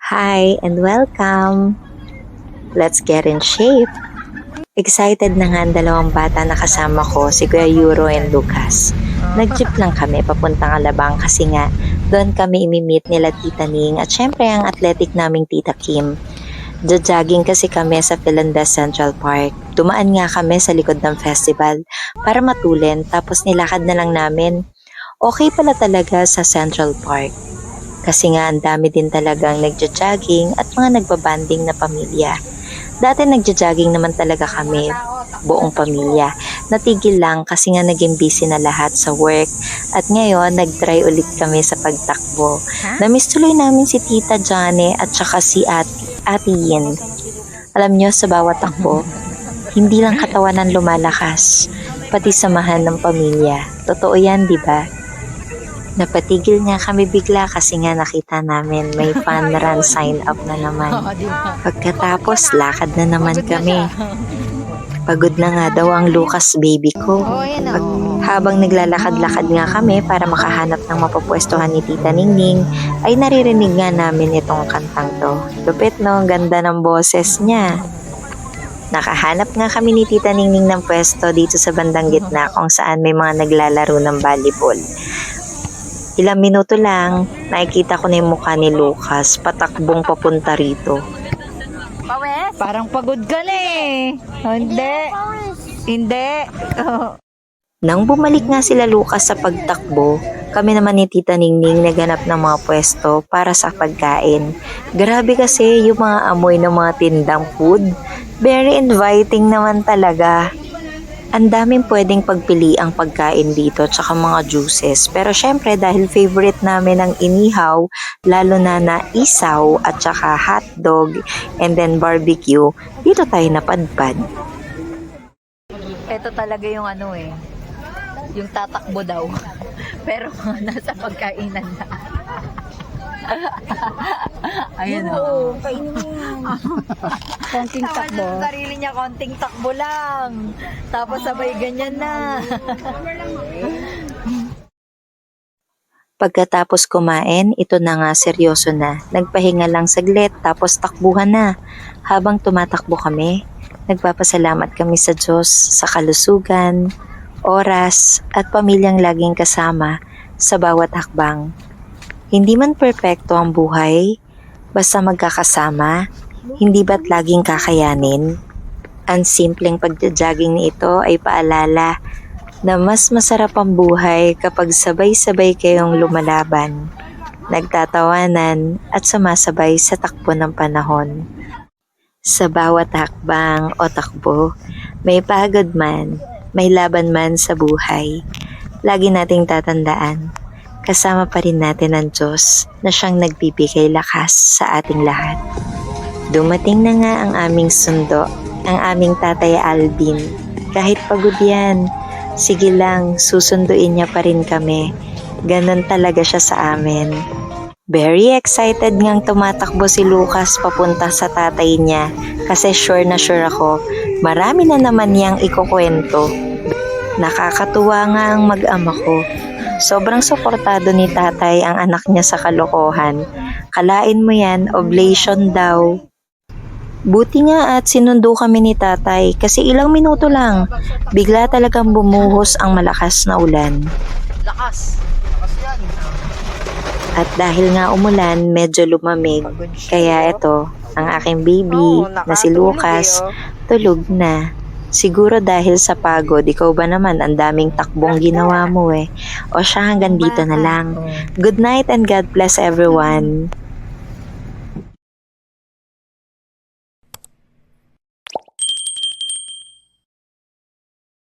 Hi and welcome! Let's get in shape! Excited na nga ang dalawang bata na kasama ko, si Kuya Euro and Lucas. Nag-jeep lang kami papuntang Alabang kasi nga doon kami imi-meet nila Tita Ning at syempre ang athletic naming Tita Kim. Jogging kasi kami sa Philandas Central Park. Dumaan nga kami sa likod ng festival para matulin tapos nilakad na lang namin. Okay pala talaga sa Central Park. Kasi nga ang dami din talagang nagja-jogging at mga nagbabanding na pamilya. Dati nagja-jogging naman talaga kami, buong pamilya. Natigil lang kasi nga naging busy na lahat sa work. At ngayon, nag-try ulit kami sa pagtakbo. Namiss tuloy namin si Tita Johnny at saka si Ate Yin. Alam nyo, sa bawat takbo, hindi lang katawan ang lumalakas, pati samahan ng pamilya. Totoo yan, di ba? Napatigil nga kami bigla kasi nga nakita namin may fun run sign up na naman. Pagkatapos, lakad na naman kami. Pagod na nga daw ang Lucas baby ko. Habang naglalakad-lakad nga kami para makahanap ng mapapwestuhan ni Tita Ningning, ay naririnig nga namin itong kantang to. Lupit no, ganda ng boses niya. Nakahanap nga kami ni Tita Ningning ng pwesto dito sa bandang gitna kung saan may mga naglalaro ng volleyball. Ilang minuto lang, nakikita ko na yung mukha ni Lucas, patakbong papunta rito. Parang pagod ka na eh. Hindi. Hindi. Nang bumalik nga sila Lucas sa pagtakbo, kami naman ni Tita Ningning naghanap ng mga pwesto para sa pagkain. Grabe kasi yung mga amoy ng mga tindang food. Very inviting naman talaga. Ang daming pwedeng pagpiliang pagkain dito tsaka mga juices. Pero syempre dahil favorite namin ang inihaw, lalo na isaw at saka hotdog and then barbecue, dito tayo napadpad. Ito talaga yung ano eh. Yung tatakbo daw. Pero nasa pagkainan na. Ayun o. Kainin mo yan. Konting takbo. Sa sarili niya, konting takbo lang. Tapos sabay ganyan na. Pagkatapos kumain, ito na nga seryoso na. Nagpahinga lang saglit tapos takbuhan na. Habang tumatakbo kami, nagpapasalamat kami sa Diyos sa kalusugan, oras at pamilyang laging kasama sa bawat hakbang. Hindi man perpekto ang buhay, basta magkakasama, hindi ba't laging kakayanin? Ang simpleng pagja-jogging ni ito ay paalala na mas masarap ang buhay kapag sabay-sabay kayong lumalaban, nagtatawanan at sumasabay sa takbo ng panahon. Sa bawat hakbang o takbo, may pagod man, may laban man sa buhay. Lagi nating tatandaan, kasama pa rin natin ang Diyos na siyang nagbibigay lakas sa ating lahat. Dumating na nga ang aming sundo, ang aming Tatay Alvin. Kahit pagod yan, sige lang, susunduin niya pa rin kami. Ganon talaga siya sa amin. Very excited ngang tumatakbo si Lucas papunta sa tatay niya kasi sure na sure ako, marami na naman niyang ikukwento. Nakakatuwa nga ang mag-ama ko. Sobrang suportado ni tatay ang anak niya sa kalokohan. Kalain mo yan, oblation daw. Buti nga at sinundo kami ni tatay kasi ilang minuto lang, bigla talagang bumuhos ang malakas na ulan. Lakas. At dahil nga umulan, medyo lumamig. Kaya ito, ang aking baby na si Lucas, tulog na. Siguro dahil sa pagod, ikaw ba naman ang daming takbong ginawa mo eh. O siya hanggang dito na lang. Good night and God bless everyone.